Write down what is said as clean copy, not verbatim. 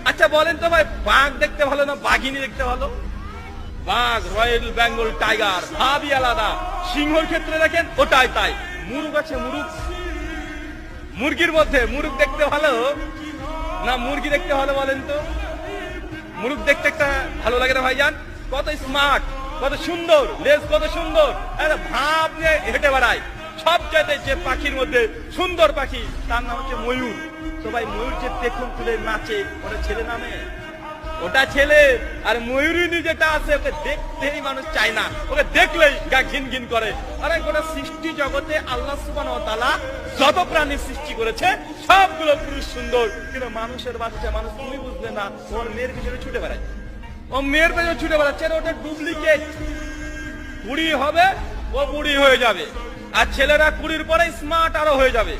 আচ্ছা বলেন তো ভাই, বাঘ দেখতে ভালো না বাঘিনী দেখতে ভালো? বাঘ, রয়্যাল বেঙ্গল টাইগার, ভাবই আলাদা। সিংহর ক্ষেত্রে দেখেন ওটাই তাই। মুরুগ আছে, মুরুগ, মুরগির মধ্যে মুরুগ দেখতে ভালো না মুরগি দেখতে ভালো বলেন তো? মুরুগ দেখতে একটা ভালো লাগে না ভাইজান? কত স্মার্ট, কত সুন্দর, লেজ কত সুন্দর, ভাব নিয়ে হেঁটে বেড়ায়। সবচেয়ে যে পাখির মধ্যে সুন্দর পাখি তার নাম হচ্ছে ময়ূর। তো ভাই ময়ূর যে পেখম তুলে নাচে, ওটা ছেলে নামে? ওটা ছেলে। আর ময়ূরিনী যেটা আছে ওকে দেখতেই মানুষ চায় না, ওকে দেখলেই গা ঘিন ঘিন করে। আরে গোটা সৃষ্টি জগতে আল্লাহ সুবহানাহু ওয়া তাআলা যত প্রাণী সৃষ্টি করেছে সবগুলো পুরুষ সুন্দর, কিন্তু মানুষের বাচ্চা, মানুষ তুমি বুঝলে না, ওর মেয়ের পিছনে ছুটে বেড়ায়। ও মেয়ের পেছনে ছুটে বেড়াচ্ছে, ওটা ডুপ্লিকেট। কুড়ি হবে ও বুড়ি হয়ে যাবে, আর ছেলেরা কুড়ির পরে স্মার্ট আরো হয়ে যাবে।